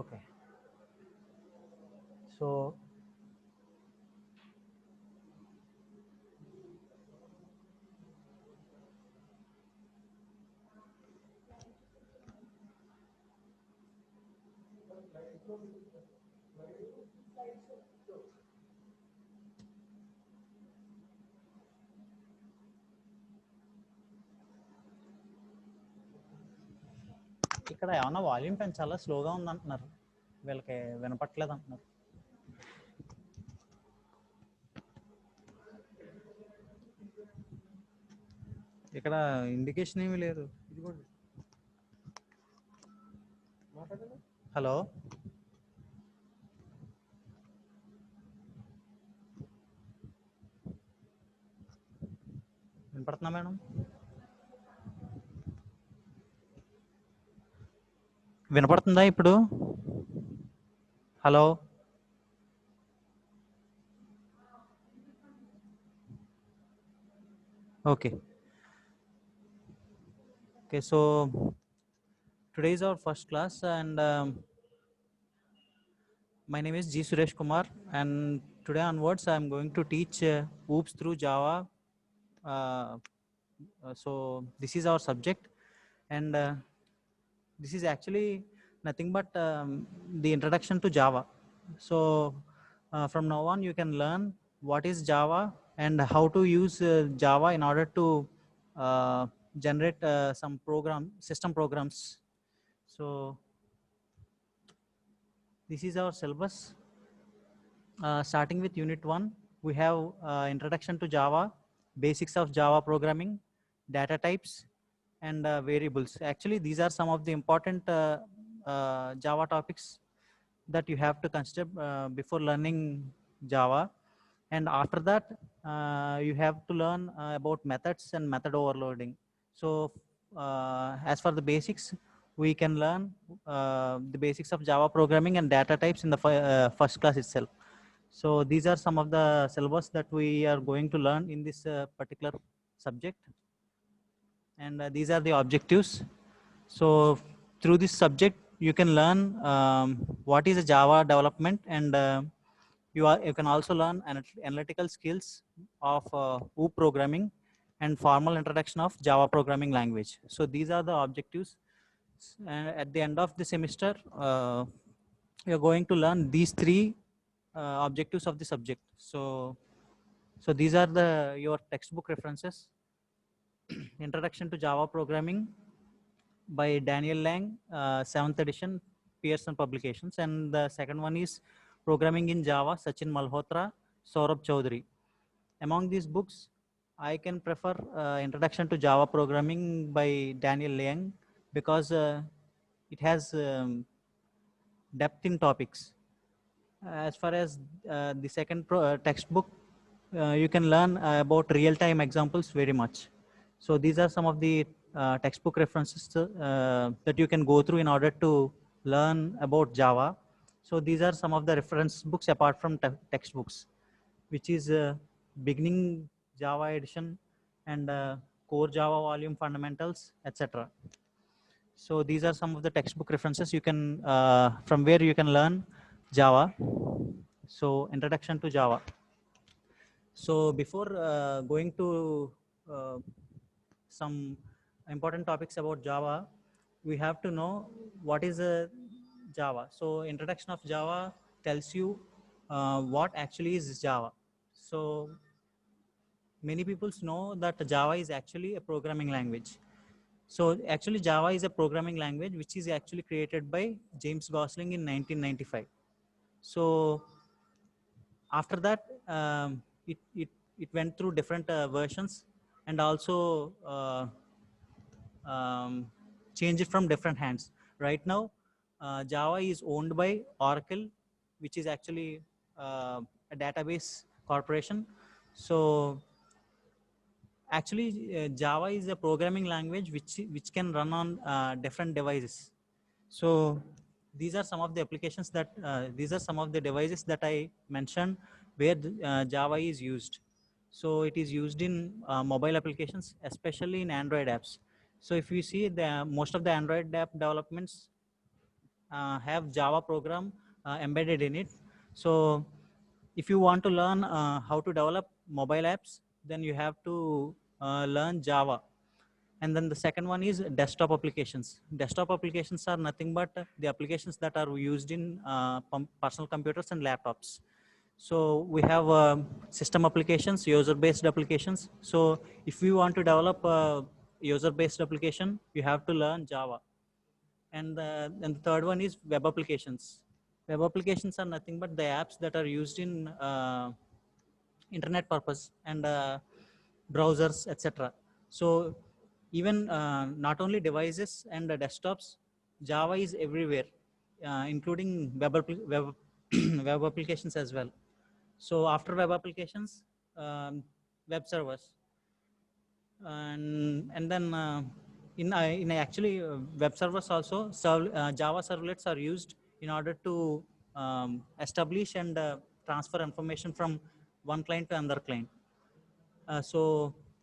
Okay. So ఇక్కడ ఏమన్నా volume పెంచాలా? స్లోగా ఉందంటున్నారు, వీళ్ళకి వినపట్లేదు అంటున్నారు. ఇక్కడ ఇండికేషన్ ఏమీ లేదు. హలో, వినపడుతుందా మేడం? వినపడుతుందా ఇప్పుడు? Hello, okay. Okay, so today is our first class, and my name is G. Suresh Kumar, and today onwards I am going to teach OOPS through Java. So this is our subject, and this is actually nothing but the introduction to Java. So from now on, you can learn what is Java and how to use Java in order to generate some system programs. So this is our syllabus. Starting with Unit 1, we have Introduction to Java, Basics of Java Programming, Data Types, and Variables. Actually, these are some of the important Java topics that you have to consider before learning Java. And after that, you have to learn about methods and method overloading. So as for the basics, we can learn the basics of Java programming and data types in the first class itself. So these are some of the syllabus that we are going to learn in this particular subject. And these are the objectives. So through this subject, you can learn what is a Java development, and you can also learn analytical skills of OOP programming and formal introduction of Java programming language. So these are the objectives. And at the end of the semester, you're going to learn these three objectives of the subject. So these are your textbook references. Introduction to Java Programming by Daniel Lang, 7th edition, Pearson Publications. And the second one is Programming in Java, Sachin Malhotra, Saurabh Chaudhary. Among these books, I can prefer Introduction to Java Programming by Daniel Lang because it has depth in topics. As far as the second textbook, you can learn about real-time examples very much. So these are some of the textbook references that you can go through in order to learn about Java. So these are some of the reference books apart from textbooks, which is Beginning Java Edition and Core Java Volume Fundamentals, etc. So these are some of the textbook references you can from where you can learn Java. So introduction to Java. So before going to some important topics about Java, we have to know what is Java. So introduction of Java tells you what actually is Java. So many people know that Java is actually a programming language. So actually Java is a programming language which is actually created by James Gosling in 1995. So after that, it went through different versions and also changed from different hands. Right now, Java is owned by Oracle, which is actually a database corporation. So actually, Java is a programming language which can run on different devices. So these are some of the applications that these are some of the devices that I mentioned where Java is used. So it is used in mobile applications, especially in Android apps. So if you see the most of the Android app developments have Java program embedded in it. So if you want to learn how to develop mobile apps, then you have to learn Java. And then the second one is desktop applications. Desktop applications are nothing but the applications that are used in personal computers and laptops. So we have system applications, user-based applications. So if you want to develop a user-based application, you have to learn Java. And the third one is web applications. Web applications are nothing but the apps that are used in internet purpose and browsers, etc. So even not only devices and desktops, Java is everywhere, including web applications as well. So after web applications, web servers, and then in actually web servers also, Java servlets are used in order to establish and transfer information from one client to another client. So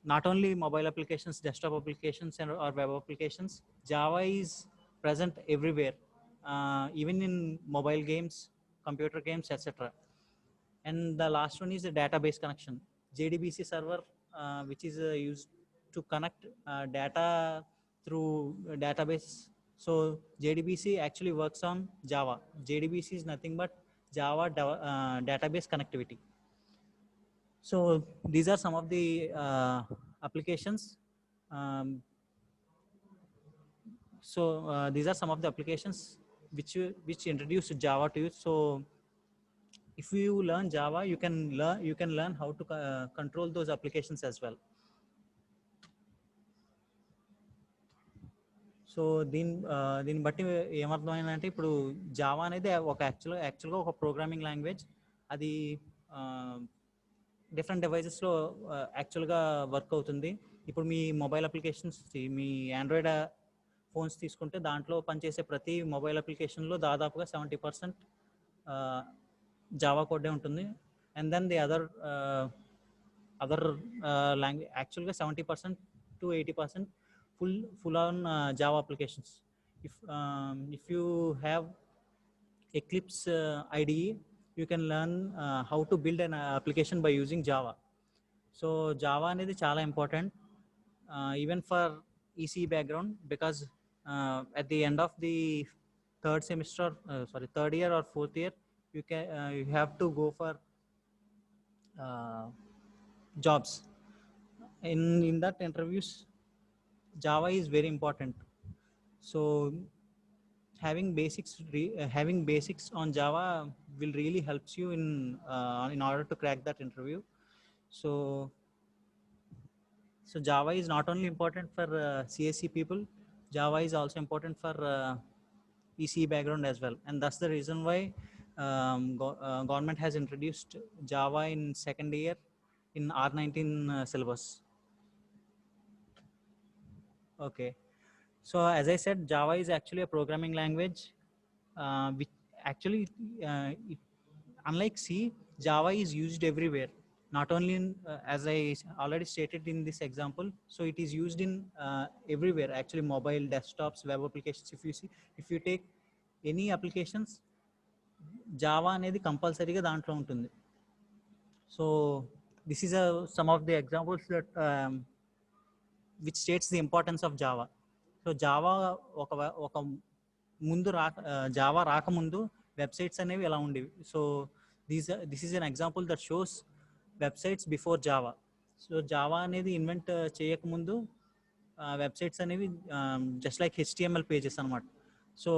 not only mobile applications, desktop applications, or web applications, Java is present everywhere, even in mobile games, computer games, etc. And the last one is the database connection. JDBC server, which is used to connect data through a database. So JDBC actually works on Java. JDBC is nothing but Java database connectivity. So these are some of the applications. Um, these are some of the applications which introduce Java to you. So if you learn Java, you can learn how to control those applications as well. So దీన్ని బట్టి ఏమర్థమైందంటే ఇప్పుడు Java అనేది ఒక యాక్చువల్గా ఒక programming language. అది different డివైజెస్లో యాక్చువల్గా work అవుతుంది. ఇప్పుడు మీ మొబైల్ అప్లికేషన్స్, మీ ఆండ్రాయిడ్ ఫోన్స్ తీసుకుంటే దాంట్లో పనిచేసే ప్రతి మొబైల్ అప్లికేషన్లో దాదాపుగా 70% జావా కోడే ఉంటుంది. And then the other language యాక్చువల్గా 70% to 80% full on Java applications. If you have Eclipse IDE, you can learn how to build an application by using Java. So Java అనేది చాలా important, even for EC background, because at the end of the third year or fourth year, you have to go for jobs. In that interviews, Java is very important. So having basics on Java will really helps you in order to crack that interview. So Java is not only important for CSC people, Java is also important for EC background as well, and that's the reason why government has introduced Java in second year in R19 syllabus. Okay. So as I said, Java is actually a programming language, which actually, unlike C, Java is used everywhere. Not only in, as I already stated in this example, so it is used in everywhere. Actually, mobile, desktops, web applications. If you take any applications, Java అనేది కంపల్సరీగా దాంట్లో ఉంటుంది. So this is some of the examples that which states the importance of Java. So Java ఒక ముందు Java రాకముందు websites అనేవి ఎలా ఉండేవి. So this is an example that shows websites before Java. So Java అనేది ఇన్వెంట్ చేయకముందు websites అనేవి just like HTML pages అనమాట. సో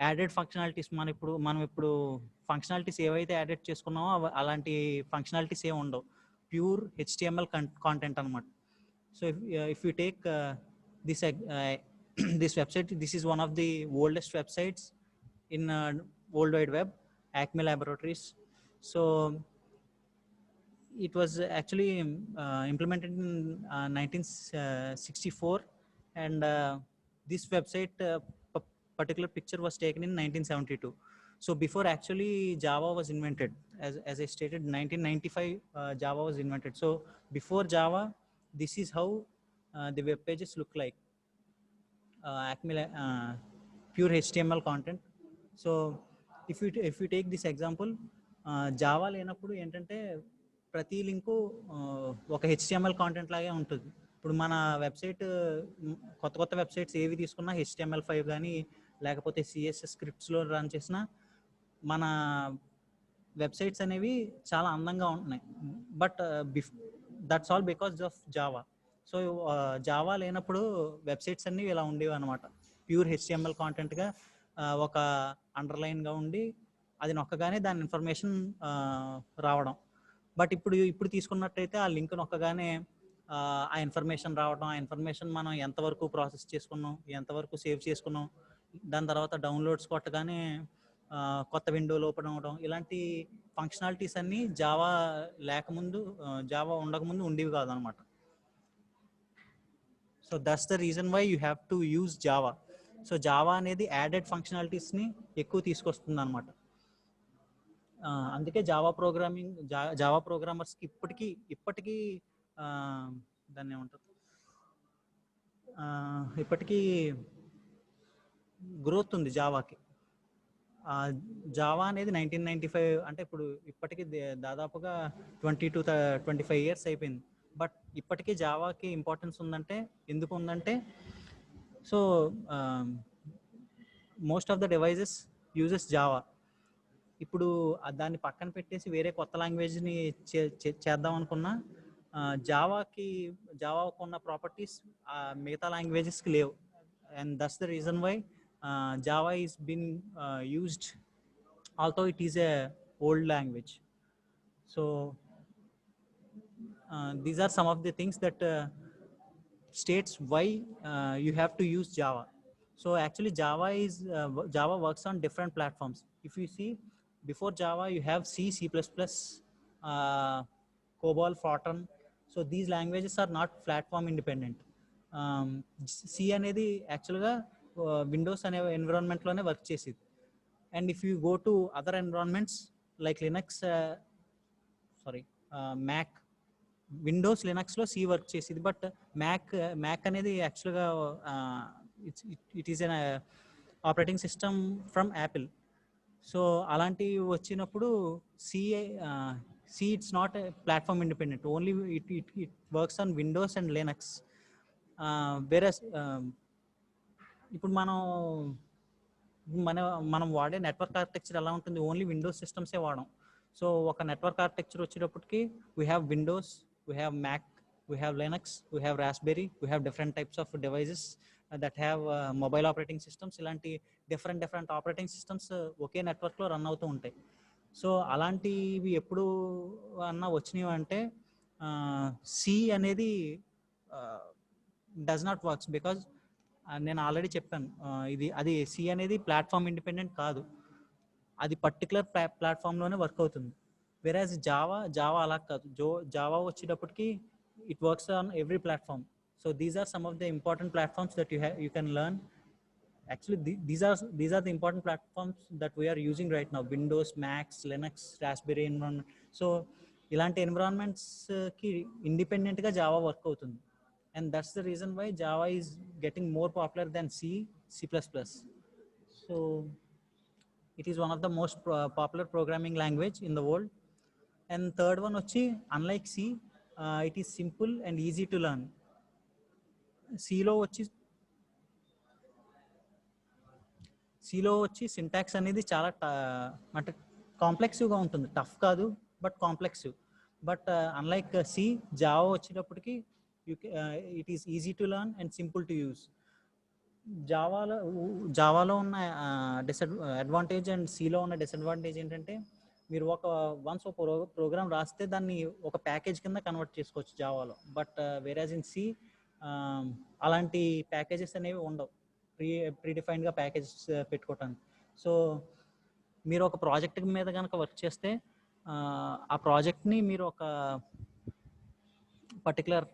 యాడెడ్ ఫంక్షనాలిటీస్ మనం ఇప్పుడు ఫంక్షనాలిటీస్ ఏవైతే యాడెడ్ చేసుకున్నామో అలాంటి ఫంక్షనాలిటీస్ ఏమి ఉండవు. ప్యూర్ HTML కాంటెంట్ అనమాట. So if you take this website, this is one of the oldest websites in World Wide Web, Acme Laboratories. So it was actually implemented in 1964, and this website particular picture was taken in 1972. So before actually Java was invented, as I stated, 1995 Java was invented. So before Java, this is how the web pages look like. Acme pure HTML content. So if you take this example, Java లేనప్పుడు ఏంటంటే ప్రతి link ఒక HTML content లాగే ఉంటుంది. ఇప్పుడు మన website కొత్త websites ఏవి తీసుకున్నా HTML5 కానీ లేకపోతే CSS స్క్రిప్ట్స్లో రన్ చేసిన మన వెబ్సైట్స్ అనేవి చాలా అందంగా ఉంటున్నాయి. But that's all because of Java. So Java లేనప్పుడు వెబ్సైట్స్ అన్నీ ఇలా ఉండేవి అనమాట. ప్యూర్ HTML కాంటెంట్గా ఒక అండర్లైన్గా ఉండి అది నొక్కగానే దాని ఇన్ఫర్మేషన్ రావడం. బట్ ఇప్పుడు తీసుకున్నట్టయితే ఆ లింక్ నొక్కగానే ఆ ఇన్ఫర్మేషన్ రావడం, ఆ ఇన్ఫర్మేషన్ మనం ఎంతవరకు ప్రాసెస్ చేసుకున్నాం, ఎంతవరకు సేవ్ చేసుకున్నాం, దాని తర్వాత డౌన్లోడ్స్ కొట్టగానే కొత్త విండోలు ఓపెన్ అవ్వడం, ఇలాంటి ఫంక్షనాలిటీస్ అన్నీ జావా లేకముందు, జావా ఉండకముందు ఉండేవి కాదనమాట. So that's the reason why you have to use Java. So Java అనేది యాడెడ్ ఫంక్షనాలిటీస్ని ఎక్కువ తీసుకొస్తుంది అనమాట. అందుకే జావా ప్రోగ్రామర్స్కి ఇప్పటికీ దాన్ని ఏమంటారు, ఇప్పటికీ గ్రోత్ ఉంది జావాకి. జావా అనేది 1995 అంటే ఇప్పటికీ దాదాపుగా 20 to 25 years అయిపోయింది. బట్ ఇప్పటికీ జావాకి ఇంపార్టెన్స్ ఉందంటే ఎందుకు ఉందంటే, so most of the devices uses Java. ఇప్పుడు దాన్ని పక్కన పెట్టేసి వేరే కొత్త లాంగ్వేజ్ని చేద్దాం అనుకున్నా జావాకు ఉన్న ప్రాపర్టీస్ మిగతా లాంగ్వేజెస్కి లేవు. And that's the reason why Java is been used, although it is a old language. So these are some of the things that states why you have to use Java. So actually Java works on different platforms. If you see, before Java you have C, C++, COBOL, Fortran. So these languages are not platform independent. C అనేది యాక్చువల్గా Windows అనే ఎన్విరాన్మెంట్లోనే work చేసేది. And if you go to other environments like Linux, Mac, Windows లినక్స్లో C work చేసేది. But Mac అనేది యాక్చువల్గా it is an operating system from Apple. So అలాంటివి వచ్చినప్పుడు C it's not platform independent, only it works on Windows and Linux. వేరే ఇప్పుడు మనం వాడే నెట్వర్క్ ఆర్కిటెక్చర్ ఎలా ఉంటుంది, ఓన్లీ విండోస్ సిస్టమ్సే వాడడం. సో ఒక నెట్వర్క్ ఆర్కిటెక్చర్ వచ్చేటప్పటికి we have Windows, we have Mac, we have Linux, we have Raspberry, we have different types of devices that have mobile operating systems. ఇలాంటి డిఫరెంట్ ఆపరేటింగ్ సిస్టమ్స్ ఒకే నెట్వర్క్లో run అవుతూ ఉంటాయి. So అలాంటివి ఎప్పుడు అన్నా వచ్చినవి అంటే సి అనేది డస్ నాట్ వర్క్స్ బికాజ్ నేను ఆల్రెడీ చెప్పాను, అది సి అనేది ప్లాట్ఫామ్ ఇండిపెండెంట్ కాదు, అది పర్టికులర్ ప్లాట్ఫామ్లోనే వర్క్ అవుతుంది. వెరాజ్ జావా అలా కాదు. జావా వచ్చేటప్పటికి it works on every platform. So these are some of the important platforms that you can learn. Actually these are the important platforms that we are using right now: Windows, Macs, Linux, Raspberry environment. So ilanti environments ki independent ga Java work avutundi, and that's the reason why Java is getting more popular than C, C++. So it is one of the most popular programming language in the world. And third one vachi, unlike C, it is simple and easy to learn. సిలో వచ్చి syntax అనేది చాలా అంటే కాంప్లెక్సివ్గా ఉంటుంది, tough కాదు but complexive. But unlike C, Java వచ్చేటప్పటికి it is easy to learn and simple to use. జావాలో ఉన్న అడ్వాంటేజ్ అండ్ సిలో ఉన్న డిసడ్వాంటేజ్ ఏంటంటే, మీరు వన్స్ ఒక ప్రోగ్రామ్ రాస్తే దాన్ని ఒక ప్యాకేజ్ కింద కన్వర్ట్ చేసుకోవచ్చు జావాలో. బట్ వేరాజ్ ఇన్ సి అలాంటి ప్యాకేజెస్ అనేవి ఉండవు, ప్రీడిఫైన్డ్గా ప్యాకేజెస్ పెట్టుకోవటానికి. సో మీరు ఒక ప్రాజెక్ట్ మీద కనుక వర్క్ చేస్తే ఆ ప్రాజెక్ట్ని మీరు ఒక పర్టికులర్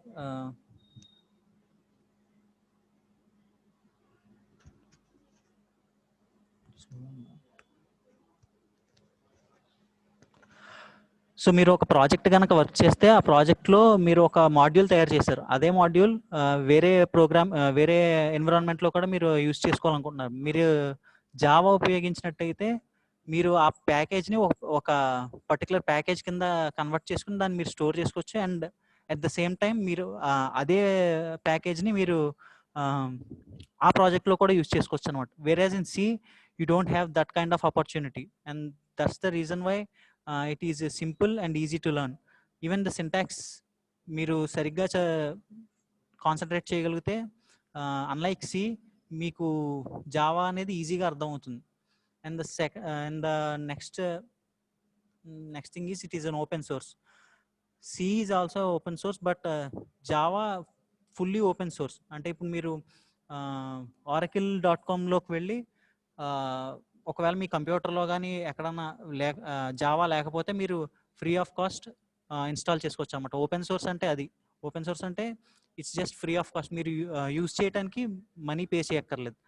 సో మీరు ఒక ప్రాజెక్ట్ కనుక వర్క్ చేస్తే ఆ ప్రాజెక్ట్లో మీరు ఒక మాడ్యూల్ తయారు చేశారు, అదే మాడ్యూల్ వేరే ఎన్విరాన్మెంట్లో కూడా మీరు యూజ్ చేసుకోవాలనుకుంటున్నారు. మీరు జావా ఉపయోగించినట్టయితే మీరు ఆ ప్యాకేజ్ని ఒక పర్టికులర్ ప్యాకేజ్ కింద కన్వర్ట్ చేసుకుని దాన్ని మీరు స్టోర్ చేసుకోవచ్చు. And at the same time మీరు అదే ప్యాకేజ్ని మీరు ఆ ప్రాజెక్ట్లో కూడా యూజ్ చేసుకోవచ్చు అనమాట. Whereas in C you don't have that kind of opportunity, and that's the reason why it is simple and easy to learn. Even the syntax మీరు సరిగ్గా కాన్సన్ట్రేట్ చేయగలిగితే, అన్లైక్ సి మీకు జావా అనేది ఈజీగా అర్థమవుతుంది. And the next thing is it is an open source. C is also open source, but Java fully open source. అంటే ఇప్పుడు మీరు oracle.comలోకి వెళ్ళి ఒకవేళ మీ కంప్యూటర్లో కానీ ఎక్కడన్నా జావా లేకపోతే మీరు ఫ్రీ ఆఫ్ కాస్ట్ ఇన్స్టాల్ చేసుకోవచ్చు అన్నమాట. ఓపెన్ సోర్స్ అంటే అది. ఓపెన్ సోర్స్ అంటే it's just free of cost. మీరు యూజ్ చేయడానికి మనీ పే చేయక్కర్లేదు.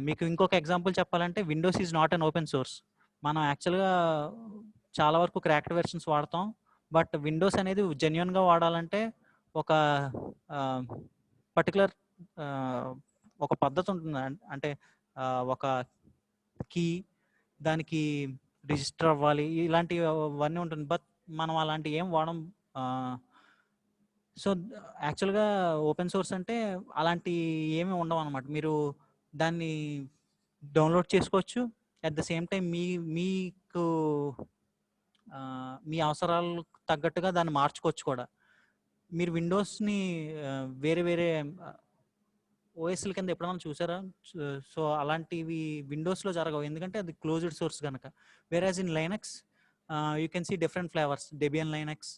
మీకు ఇంకొక ఎగ్జాంపుల్ చెప్పాలంటే Windows is not an open source. మనం యాక్చువల్గా చాలా వరకు క్రాక్డ్ వెర్షన్స్ వాడతాం, బట్ విండోస్ అనేది జెన్యున్గా వాడాలంటే ఒక పర్టికులర్ ఒక పద్ధతి ఉంటుంది. అంటే ఒక కీ దానికి రిజిస్టర్ అవ్వాలి, ఇలాంటివన్నీ ఉంటుంది. బట్ మనం అలాంటివి ఏం వాడం. సో యాక్చువల్గా ఓపెన్ సోర్స్ అంటే అలాంటి ఏమీ ఉండవు అనమాట. మీరు దాన్ని డౌన్లోడ్ చేసుకోవచ్చు. అట్ ద సేమ్ టైం మీకు మీ అవసరాలకు తగ్గట్టుగా దాన్ని మార్చుకోవచ్చు కూడా. మీరు విండోస్ని వేరే వేరే ఓఎస్ల కింద ఎప్పుడైనా చూసారా? సో అలాంటివి విండోస్లో జరగవు, ఎందుకంటే అది క్లోజ్డ్ సోర్స్ కనుక. Whereas in Linux you can see different flavours, Debian Linux,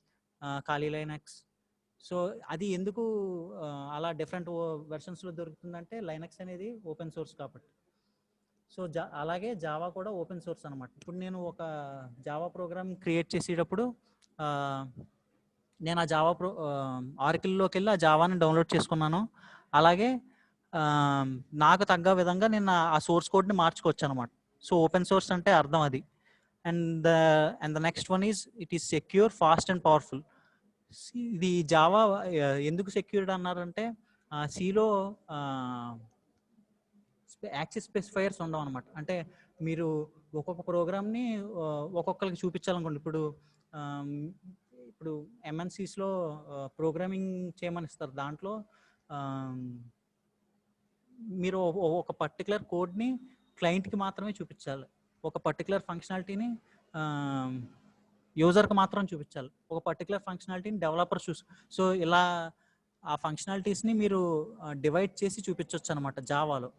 Kali Linux. So అది ఎందుకు అలా డిఫరెంట్ వెర్షన్స్లో దొరుకుతుందంటే లైనక్స్ అనేది ఓపెన్ సోర్స్ కాబట్టి. సో అలాగే జావా కూడా ఓపెన్ సోర్స్ అనమాట. ఇప్పుడు నేను ఒక జావా ప్రోగ్రామ్ క్రియేట్ చేసేటప్పుడు నేను ఆ జావా ఆర్కిల్లోకి వెళ్ళి ఆ జావాని డౌన్లోడ్ చేసుకున్నాను. అలాగే నాకు తగ్గ విధంగా నేను ఆ సోర్స్ కోడ్ని మార్చుకోవచ్చు అనమాట. సో ఓపెన్ సోర్స్ అంటే అర్థం అది. And the next one is it is secure, fast and powerful. ఇది జావా ఎందుకు సెక్యూర్డ్ అన్నారంటే సిలో యాక్సెస్ స్పెసిఫైయర్స్ ఉండవు అనమాట. అంటే మీరు ఒక్కొక్క ప్రోగ్రామ్ని ఒక్కొక్కరికి చూపించాలనుకోండి. ఇప్పుడు ఎంఎన్సీస్లో ప్రోగ్రామింగ్ చేయమని ఇస్తారు. దాంట్లో మీరు ఒక పర్టికులర్ కోడ్ని క్లయింట్కి మాత్రమే చూపించాలి, ఒక పర్టికులర్ ఫంక్షనాలిటీని యూజర్కి మాత్రం చూపించాలి, ఒక పర్టికులర్ ఫంక్షనాలిటీని డెవలపర్ సో ఇలా ఆ ఫంక్షనాలిటీస్ని మీరు డివైడ్ చేసి చూపించవచ్చు అనమాట జావాలో.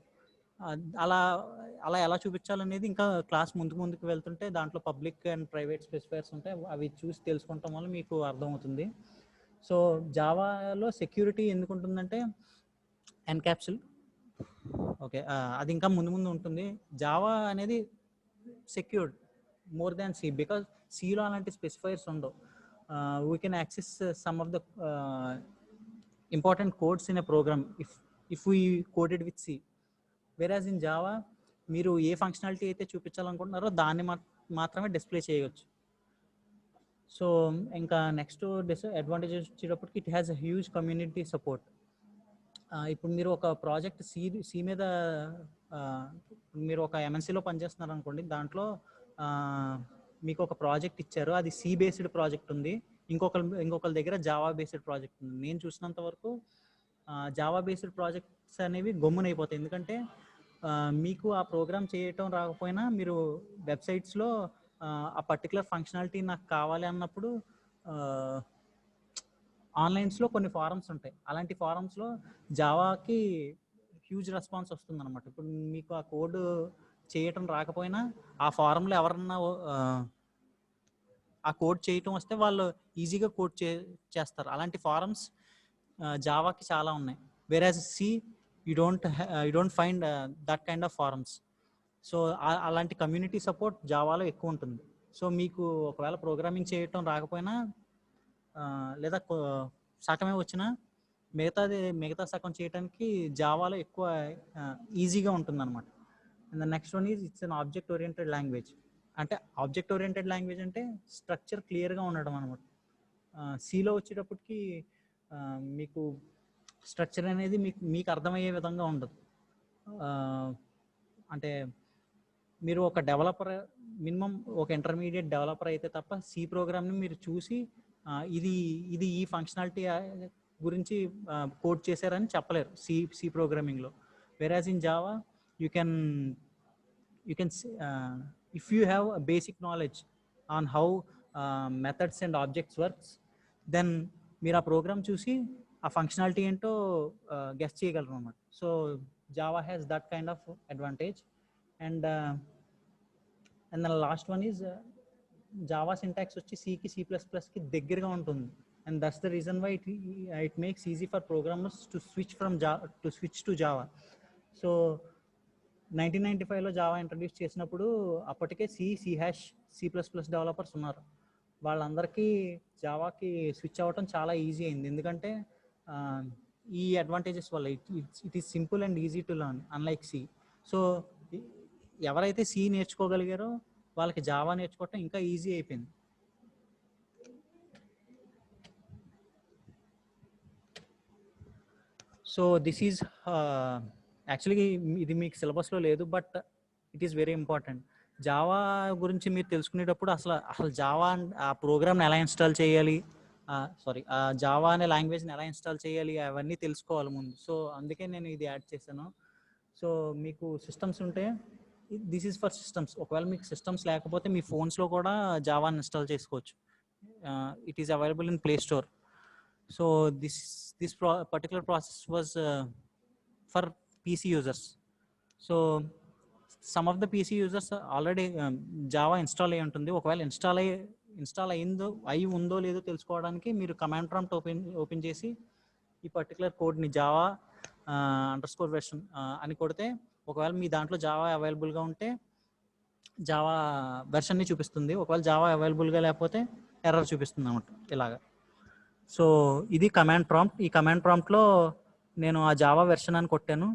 అలా ఎలా చూపించాలనేది ఇంకా క్లాస్ ముందుకు వెళ్తుంటే దాంట్లో పబ్లిక్ అండ్ ప్రైవేట్ స్పెసిఫైర్స్ ఉంటాయి, అవి చూసి తెలుసుకోవటం వల్ల మీకు అర్థమవుతుంది. సో జావాలో సెక్యూరిటీ ఎందుకు ఉంటుందంటే ఎన్క్యాప్సుల్, ఓకే, అది ఇంకా ముందు ఉంటుంది. జావా అనేది secured more than C, because సిలో అలాంటి స్పెసిఫైర్స్ ఉండవు. We can access some of the important codes in a program if we coded with C. Whereas in Java మీరు ఏ ఫంక్షనాలిటీ అయితే చూపించాలనుకుంటున్నారో దాన్ని మాత్రమే డిస్ప్లే చేయవచ్చు. సో ఇంకా నెక్స్ట్ అడ్వాంటేజ్ వచ్చేటప్పటికి it has a huge community support. ఇప్పుడు మీరు ఒక ప్రాజెక్ట్ సి మీద మీరు ఒక ఎంఎన్సీలో పనిచేస్తున్నారు అనుకోండి. దాంట్లో మీకు ఒక ప్రాజెక్ట్ ఇచ్చారు, అది సి బేస్డ్ ప్రాజెక్ట్ ఉంది, ఇంకొకరి దగ్గర జావా బేస్డ్ ప్రాజెక్ట్ ఉంది. నేను చూసినంత వరకు జావా బేస్డ్ ప్రాజెక్ట్స్ అనేవి గమ్మునైపోతాయి, ఎందుకంటే మీకు ఆ ప్రోగ్రామ్ చేయటం రాకపోయినా మీరు వెబ్సైట్స్లో ఆ పర్టికులర్ ఫంక్షనాలిటీ నాకు కావాలి అన్నప్పుడు ఆన్లైన్స్లో కొన్ని ఫారమ్స్ ఉంటాయి. అలాంటి ఫారమ్స్లో జావాకి హ్యూజ్ రెస్పాన్స్ వస్తుంది అనమాట. ఇప్పుడు మీకు ఆ కోడ్ చేయటం రాకపోయినా ఆ ఫారంలో ఎవరన్నా ఆ కోడ్ చేయటం వస్తే వాళ్ళు ఈజీగా కోడ్ చేస్తారు. అలాంటి ఫారమ్స్ జావాకి చాలా ఉన్నాయి. Whereas C you don't find that kind of forums. So అలాంటి కమ్యూనిటీ సపోర్ట్ జావాలో ఎక్కువ ఉంటుంది. సో మీకు ఒకవేళ ప్రోగ్రామింగ్ చేయటం రాకపోయినా లేదా సగమే వచ్చినా మిగతా సగం చేయడానికి జావాలో ఎక్కువ ఈజీగా ఉంటుంది అనమాట. And the next one is it's an object oriented language. అంటే ఆబ్జెక్ట్ ఓరియంటెడ్ లాంగ్వేజ్ అంటే స్ట్రక్చర్ క్లియర్గా ఉండడం అనమాట. సిలో వచ్చేటప్పటికి మీకు స్ట్రక్చర్ అనేది మీకు అర్థమయ్యే విధంగా ఉండదు. అంటే మీరు ఒక డెవలపర్, మినిమం ఒక ఇంటర్మీడియట్ డెవలపర్ అయితే తప్ప సి ప్రోగ్రామ్ని మీరు చూసి ఇది ఇది ఈ ఫంక్షనాలిటీ గురించి కోడ్ చేశారని చెప్పలేరు సి ప్రోగ్రామింగ్లో. Whereas in Java you can if you have a basic knowledge on how methods and objects works, then మీరు ఆ ప్రోగ్రామ్ చూసి ఆ ఫంక్షనాలిటీ ఏంటో గెస్ చేయగలరు అన్నమాట. So Java has that kind of advantage. And the last one is Java syntax వచ్చి సికి C++కి దగ్గరగా ఉంటుంది. And that's the reason why it makes easy for programmers to switch to Java. So 1995లో Java introduce చేసినప్పుడు అప్పటికే C++ developers ఉన్నారు. వాళ్ళందరికీ జావాకి స్విచ్ అవ్వటం చాలా ఈజీ అయింది, ఎందుకంటే ఈ అడ్వాంటేజెస్ వల్ల. It is simple and easy to learn unlike C. So ఎవరైతే సి నేర్చుకోగలిగారో వాళ్ళకి జావా నేర్చుకోవటం ఇంకా ఈజీ అయిపోయింది. సో దిస్ ఈజ్ యాక్చువల్లీ ఇది మీకు సిలబస్లో లేదు, but it is very important. Java గురించి మీరు తెలుసుకునేటప్పుడు అసలు జావా ఆ ప్రోగ్రామ్ని ఎలా ఇన్స్టాల్ చేయాలి, జావా అనే లాంగ్వేజ్ని ఎలా ఇన్స్టాల్ చేయాలి అవన్నీ తెలుసుకోవాలి ముందు. సో అందుకే నేను ఇది యాడ్ చేశాను. సో మీకు సిస్టమ్స్ ఉంటే దిస్ ఈజ్ ఫర్ సిస్టమ్స్. ఒకవేళ మీకు సిస్టమ్స్ లేకపోతే మీ ఫోన్స్లో కూడా జావాని ఇన్స్టాల్ చేసుకోవచ్చు. It is available in play store. So this particular process was for PC users. So some of the PC users already Java install అయ్యి ఉంటుంది. ఒకవేళ ఇన్స్టాల్ అయి ఉందో లేదో తెలుసుకోవడానికి మీరు కమాండ్ ప్రాంప్ట్ ఓపెన్ చేసి ఈ పర్టికులర్ కోడ్ని జావా _version అని కొడితే, ఒకవేళ మీ దాంట్లో జావా అవైలబుల్గా ఉంటే జావా వెర్షన్ని చూపిస్తుంది. ఒకవేళ జావా అవైలబుల్గా లేకపోతే ఎర్రర్ చూపిస్తుంది అన్నమాట ఇలాగా. సో ఇది కమాండ్ ప్రాంప్ట్. ఈ కమాండ్ ప్రాంప్ట్లో నేను ఆ జావా వెర్షన్ అని కొట్టాను.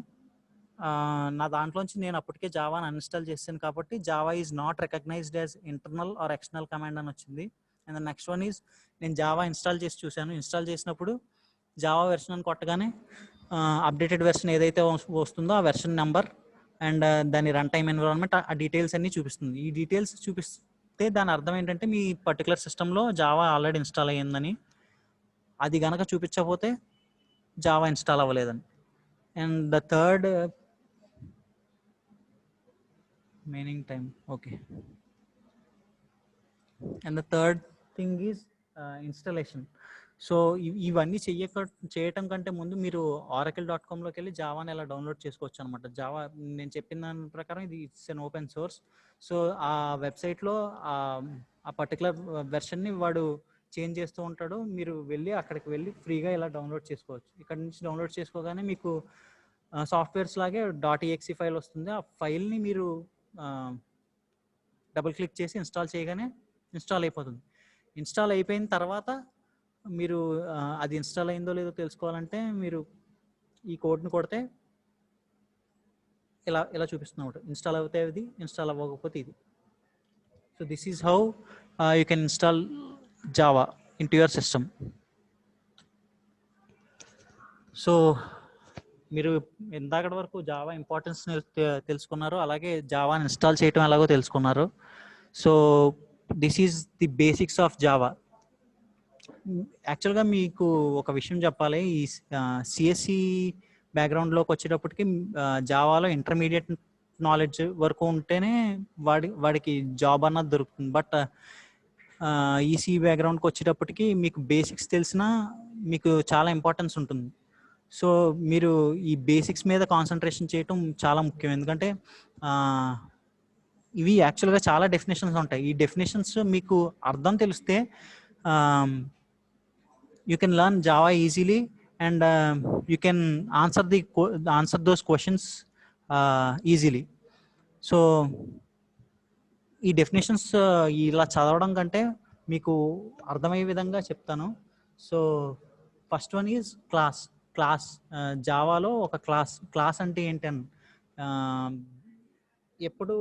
నా దాంట్లోంచి నేను అప్పటికే జావాని అన్ఇన్స్టాల్ చేశాను కాబట్టి Java is not recognised as internal or external command అని వచ్చింది. And the next one is నేను జావా ఇన్స్టాల్ చేసి చూశాను. ఇన్స్టాల్ చేసినప్పుడు జావా వెర్షన్ అని కొట్టగానే అప్డేటెడ్ వెర్షన్ ఏదైతే వస్తుందో ఆ వెర్షన్ నెంబర్ అండ్ దాని రన్ టైమ్ ఎన్విరాన్మెంట్, ఆ డీటెయిల్స్ అన్నీ చూపిస్తుంది. ఈ డీటెయిల్స్ చూపిస్తే దాని అర్థం ఏంటంటే మీ పర్టికులర్ సిస్టంలో జావా ఆల్రెడీ ఇన్స్టాల్ అయ్యిందని. అది కనుక చూపించకపోతే జావా ఇన్స్టాల్ అవ్వలేదని. And the third meaning time, okay, and the third thing is installation. So ఇవన్నీ చేయటం కంటే ముందు మీరు oracle.com లోకి వెళ్ళి జావాని ఎలా డౌన్లోడ్ చేసుకోవచ్చు అనమాట. జావా నేను చెప్పిన దాని ప్రకారం ఇది it's an open source. So ఆ వెబ్సైట్లో ఆ పర్టికులర్ వెర్షన్ని వాడు చేంజ్ చేస్తూ ఉంటాడు. మీరు అక్కడికి వెళ్ళి ఫ్రీగా ఇలా డౌన్లోడ్ చేసుకోవచ్చు. ఇక్కడ నుంచి డౌన్లోడ్ చేసుకోగానే మీకు సాఫ్ట్వేర్స్ లాగే .exe ఫైల్ వస్తుంది. ఆ ఫైల్ని మీరు డబుల్ క్లిక్ చేసి ఇన్స్టాల్ చేయగానే ఇన్స్టాల్ అయిపోతుంది. ఇన్స్టాల్ అయిపోయిన తర్వాత మీరు అది ఇన్స్టాల్ అయిందో లేదో తెలుసుకోవాలంటే మీరు ఈ కోడ్ని కొడితే ఇలా చూపిస్తున్నమాట. ఇన్స్టాల్ అవుతే ఇది, ఇన్స్టాల్ అవ్వకపోతే ఇది. So this is how you can install Java into your system. So మీరు ఇందాకటి వరకు జావా ఇంపార్టెన్స్ తెలుసుకున్నారు, అలాగే జావాని ఇన్స్టాల్ చేయటం ఎలాగో తెలుసుకున్నారు. So this is the basics of Java. యాక్చువల్గా మీకు ఒక విషయం చెప్పాలి. ఈ సిఎస్సి బ్యాక్గ్రౌండ్లోకి వచ్చేటప్పటికి జావాలో ఇంటర్మీడియట్ నాలెడ్జ్ వరకు ఉంటేనే వాడికి జాబ్ అన్నది దొరుకుతుంది. బట్ ఈసీ బ్యాక్గ్రౌండ్కి వచ్చేటప్పటికి మీకు బేసిక్స్ తెలిసినా మీకు చాలా ఇంపార్టెన్స్ ఉంటుంది. సో మీరు ఈ బేసిక్స్ మీద కాన్సన్ట్రేషన్ చేయటం చాలా ముఖ్యం, ఎందుకంటే ఇవి యాక్చువల్గా చాలా డెఫినేషన్స్ ఉంటాయి. ఈ డెఫినేషన్స్ మీకు అర్థం తెలిస్తే you can learn Java easily and you can answer those questions easily. So ఈ డెఫినేషన్స్ ఇలా చదవడం కంటే మీకు అర్థమయ్యే విధంగా చెప్తాను. So first one is class. జావాలో ఒక క్లాస్ అంటే ఏంటని ఎప్పుడు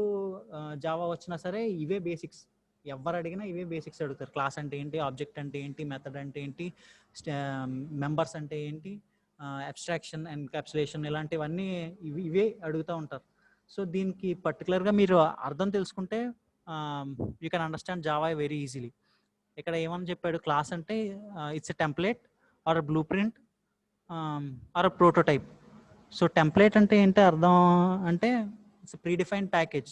జావా వచ్చినా సరే ఇవే బేసిక్స్. ఎవరు అడిగినా ఇవే బేసిక్స్ అడుగుతారు. క్లాస్ అంటే ఏంటి, ఆబ్జెక్ట్ అంటే ఏంటి, మెథడ్ అంటే ఏంటి, మెంబర్స్ అంటే ఏంటి, అబ్స్ట్రాక్షన్, ఎన్కాప్సులేషన్, ఇలాంటివన్నీ ఇవే అడుగుతూ ఉంటారు. సో దీనికి పర్టికులర్గా మీరు అర్థం తెలుసుకుంటే you can understand Java very easily. ఇక్కడ ఏమని చెప్పాడు, క్లాస్ అంటే it's a template or blueprint or prototype. So template అంటే ఏంటి అర్థం అంటే it's predefined package.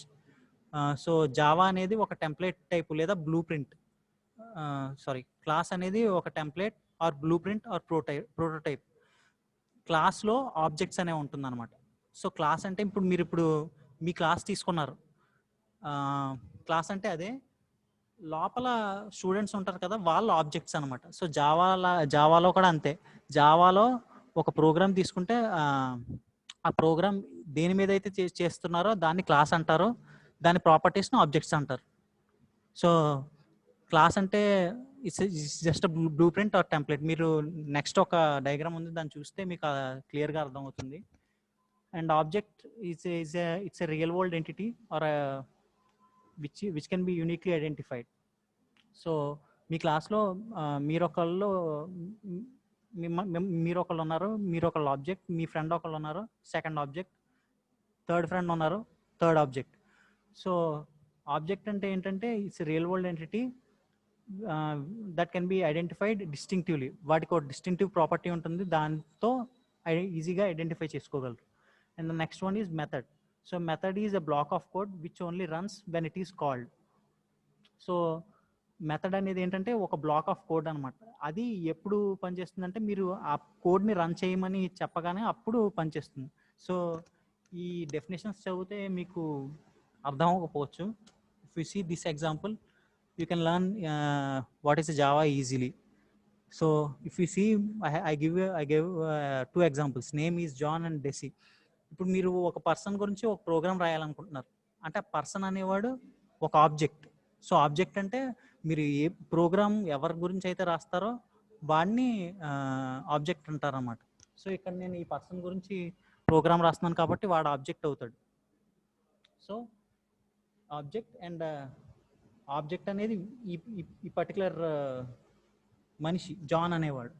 So Java అనేది ఒక టెంప్లేట్ టైపు లేదా బ్లూ ప్రింట్, క్లాస్ అనేది ఒక template or blueprint or prototype. క్లాస్లో ఆబ్జెక్ట్స్ అనేవి ఉంటుంది అనమాట. సో క్లాస్ అంటే ఇప్పుడు మీ క్లాస్ తీసుకున్నారు, క్లాస్ అంటే అదే లోపల స్టూడెంట్స్ ఉంటారు కదా, వాళ్ళ ఆబ్జెక్ట్స్ అనమాట. సో జావాలో కూడా అంతే. జావాలో ఒక ప్రోగ్రామ్ తీసుకుంటే ఆ ప్రోగ్రామ్ దేని మీద అయితే చేస్తున్నారో దాన్ని క్లాస్ అంటారు, దాని ప్రాపర్టీస్ని ఆబ్జెక్ట్స్ అంటారు. సో క్లాస్ అంటే it's just blueprint or template. మీరు నెక్స్ట్ ఒక డయాగ్రామ్ ఉంది, దాన్ని చూస్తే మీకు క్లియర్గా అర్థమవుతుంది. And object it's a real world entity or which can be uniquely identified. So మీ క్లాస్లో మీరు ఒకళ్ళు ఉన్నారు, మీరు ఒకళ్ళు ఆబ్జెక్ట్, మీ ఫ్రెండ్ ఒకళ్ళు ఉన్నారు సెకండ్ ఆబ్జెక్ట్, థర్డ్ ఫ్రెండ్ ఉన్నారు థర్డ్ ఆబ్జెక్ట్. సో ఆబ్జెక్ట్ అంటే ఏంటంటే it's real world entity that can be identified distinctively. వాటికి ఒక డిస్టింక్టివ్ ప్రాపర్టీ ఉంటుంది, దాంతో ఈజీగా ఐడెంటిఫై చేసుకోగలరు. And the next one is method. So method is a block of code which only runs when it is called. So method అనేది ఏంటంటే ఒక black of code అనమాట. అది ఎప్పుడు పనిచేస్తుందంటే మీరు ఆ కోడ్ని రన్ చేయమని చెప్పగానే అప్పుడు పనిచేస్తుంది. సో ఈ డెఫినేషన్స్ చదివితే మీకు అర్థం అవ్వకపోవచ్చు. If you see this example you can learn what is Java easily. So if you see, I gave two examples. Name is John and Desi. ఇప్పుడు మీరు ఒక పర్సన్ గురించి ఒక ప్రోగ్రామ్ రాయాలనుకుంటున్నారు అంటే ఆ పర్సన్ అనేవాడు ఒక ఆబ్జెక్ట్. సో ఆబ్జెక్ట్ అంటే మీరు ఏ ప్రోగ్రామ్ ఎవరి గురించి అయితే రాస్తారో వాడిని ఆబ్జెక్ట్ అంటారన్నమాట. సో ఇక్కడ నేను ఈ పర్సన్ గురించి ప్రోగ్రామ్ రాస్తున్నాను కాబట్టి వాడు ఆబ్జెక్ట్ అవుతాడు. సో ఆబ్జెక్ట్ అండ్ ఆబ్జెక్ట్ అనేది ఈ పర్టికులర్ మనిషి జాన్ అనేవాడు.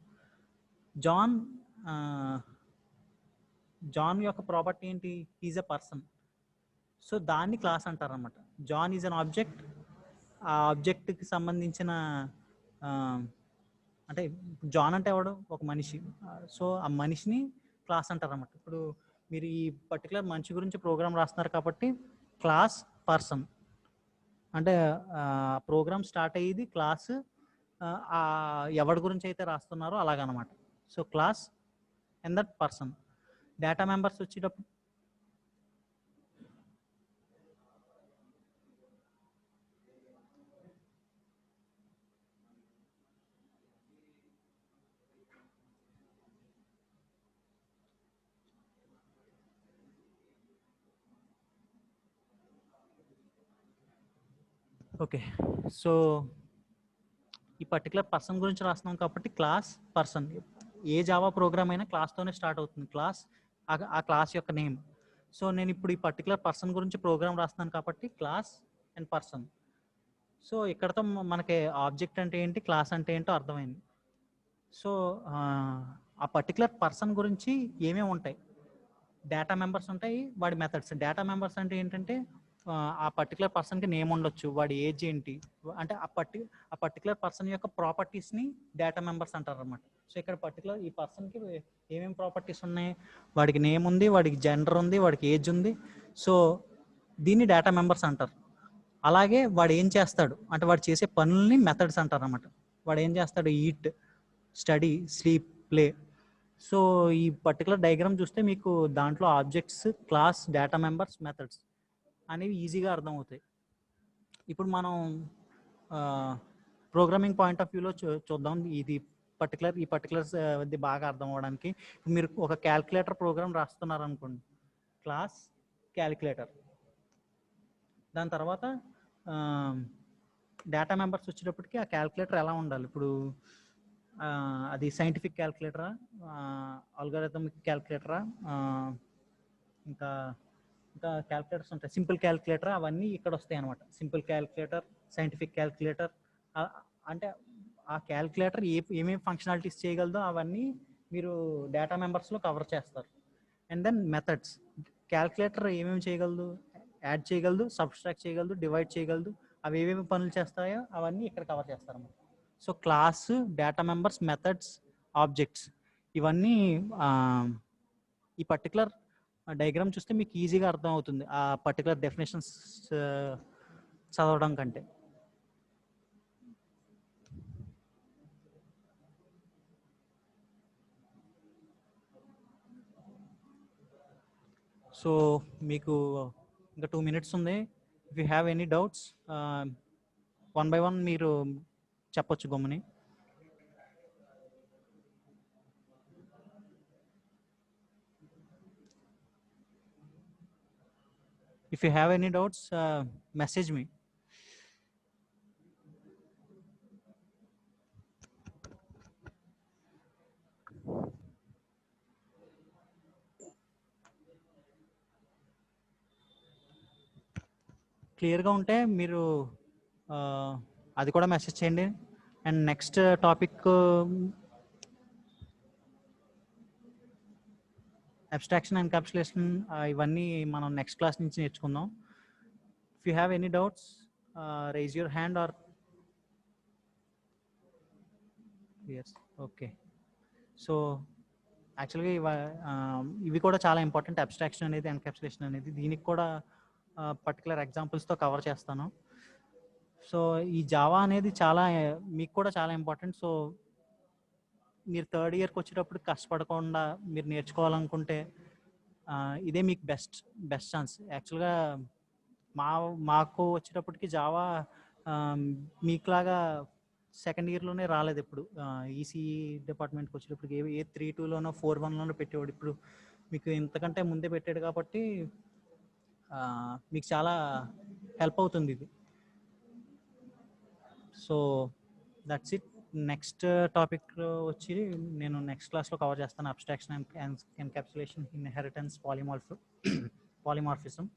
జాన్ యొక్క ప్రాపర్టీ ఏంటి, ఈజ్ ఎ పర్సన్. సో దాన్ని క్లాస్ అంటారన్నమాట. John is an object. ఆ ఆబ్జెక్ట్కి సంబంధించిన అంటే జాన్ అంటే ఎవడు, ఒక మనిషి. సో ఆ మనిషిని క్లాస్ అంటారన్నమాట. ఇప్పుడు మీరు ఈ పర్టికులర్ మనిషి గురించి ప్రోగ్రామ్ రాస్తున్నారు కాబట్టి క్లాస్ పర్సన్ అంటే ప్రోగ్రామ్ స్టార్ట్ అయ్యేది క్లాస్ ఎవరి గురించి అయితే రాస్తున్నారో అలాగనమాట. So class and that person. Data members వచ్చేటప్పుడు ఓకే. సో ఈ పర్టికులర్ పర్సన్ గురించి రాస్తున్నాం కాబట్టి క్లాస్ పర్సన్. ఏ జావా ప్రోగ్రామ్ అయినా క్లాస్తోనే స్టార్ట్ అవుతుంది, క్లాస్ ఆ క్లాస్ యొక్క నేమ్. సో నేను ఇప్పుడు ఈ పర్టికులర్ పర్సన్ గురించి ప్రోగ్రామ్ రాస్తున్నాను కాబట్టి క్లాస్ అండ్ పర్సన్. సో ఇక్కడతో మనకి ఆబ్జెక్ట్ అంటే ఏంటి, క్లాస్ అంటే ఏంటో అర్థమైంది. సో ఆ పర్టికులర్ పర్సన్ గురించి ఏమేమి ఉంటాయి, డేటా మెంబర్స్ ఉంటాయి, వాడి మెథడ్స్. డేటా మెంబర్స్ అంటే ఏంటంటే ఆ పర్టికులర్ పర్సన్కి నేమ్ ఉండొచ్చు, వాడి ఏజ్ ఏంటి, అంటే ఆ పర్టికులర్ పర్సన్ యొక్క ప్రాపర్టీస్ని డేటా మెంబర్స్ అంటారు అనమాట. సో ఇక్కడ పర్టికులర్ ఈ పర్సన్కి ఏమేమి ప్రాపర్టీస్ ఉన్నాయి, వాడికి నేమ్ ఉంది, వాడికి జెండర్ ఉంది, వాడికి ఏజ్ ఉంది. సో దీన్ని డేటా మెంబర్స్ అంటారు. అలాగే వాడు ఏం చేస్తాడు అంటే వాడు చేసే పనుల్ని మెథడ్స్ అంటారు అనమాట. వాడు ఏం చేస్తాడు, eat, study, sleep, play. So ఈ పర్టికులర్ డయాగ్రామ్ చూస్తే మీకు దాంట్లో objects, class, data members, methods అనేవి ఈజీగా అర్థమవుతాయి. ఇప్పుడు మనం ప్రోగ్రామింగ్ పాయింట్ ఆఫ్ వ్యూలో చూద్దాం. ఈ పర్టికులర్స్ అది బాగా అర్థం అవ్వడానికి. మీరు ఒక క్యాల్కులేటర్ ప్రోగ్రామ్ రాస్తున్నారు అనుకోండి, క్లాస్ క్యాల్కులేటర్. దాని తర్వాత డేటా మెంబర్స్ వచ్చేటప్పటికి ఆ క్యాల్కులేటర్ ఎలా ఉండాలి, ఇప్పుడు అది సైంటిఫిక్ క్యాల్కులేటరా, ఆల్గారిథమిక్ క్యాల్కులేటరా, ఇంకా క్యాల్కులేటర్స్ ఉంటాయి, సింపుల్ క్యాల్కులేటర్, అవన్నీ ఇక్కడ వస్తాయి అనమాట. సింపుల్ క్యాల్కులేటర్, సైంటిఫిక్ క్యాల్కులేటర్, అంటే ఆ క్యాల్కులేటర్ ఏమేమి ఫంక్షనాలిటీస్ చేయగలదో అవన్నీ మీరు డేటా మెంబర్స్లో కవర్ చేస్తారు. And then methods. క్యాల్కులేటర్ ఏమేమి చేయగలదు, యాడ్ చేయగలదు, సబ్స్ట్రాక్ట్ చేయగలదు, డివైడ్ చేయగలదు, అవి ఏమేమి పనులు చేస్తాయో అవన్నీ ఇక్కడ కవర్ చేస్తారన్నమాట. So class, data members, methods, objects, ఇవన్నీ ఈ పర్టికులర్ డయాగ్రామ్ చూస్తే మీకు ఈజీగా అర్థం అవుతుంది ఆ పర్టికులర్ డెఫినేషన్స్ చదవడం కంటే. సో మీకు ఇంకా 2 minutes ఉంది. If you have any doubts 1 by 1 మీరు చెప్పొచ్చు గమ్ముని. If you have any doubts, message me. క్లియర్గా ఉంటే మీరు అది కూడా మెసేజ్ చేయండి. And next topic abstraction, encapsulation, ఇవన్నీ మనం నెక్స్ట్ క్లాస్ నుంచి నేర్చుకుందాం. If you have any doubts raise your hand or yes. Okay, so యాక్చువల్గా ఇవి కూడా చాలా ఇంపార్టెంట్, అబ్స్ట్రాక్షన్ అనేది, ఎన్క్యాప్సులేషన్ అనేది. దీనికి కూడా పర్టికులర్ ఎగ్జాంపుల్స్తో కవర్ చేస్తాను. సో ఈ జావా అనేది చాలా మీకు కూడా చాలా ఇంపార్టెంట్. సో మీరు 3rd yearకి వచ్చేటప్పుడు కష్టపడకుండా మీరు నేర్చుకోవాలనుకుంటే ఇదే మీకు బెస్ట్ ఛాన్స్. యాక్చువల్గా మాకు వచ్చేటప్పటికి జావా మీకులాగా 2nd yearలోనే రాలేదు. ఇప్పుడు ఈసీ డిపార్ట్మెంట్కి వచ్చేటప్పటికి ఏ 3.2లోనో 4.1లోనో పెట్టేవాడు. ఇప్పుడు మీకు ఇంతకంటే ముందే పెట్టాడు కాబట్టి మీకు చాలా హెల్ప్ అవుతుంది ఇది. So that's it. Next topic వచ్చి నేను నెక్స్ట్ క్లాస్లో కవర్ చేస్తాను, అబ్స్ట్రాక్షన్, ఎన్క్యాప్సులేషన్, ఇన్హెరిటెన్స్, పాలిమార్ఫిజం.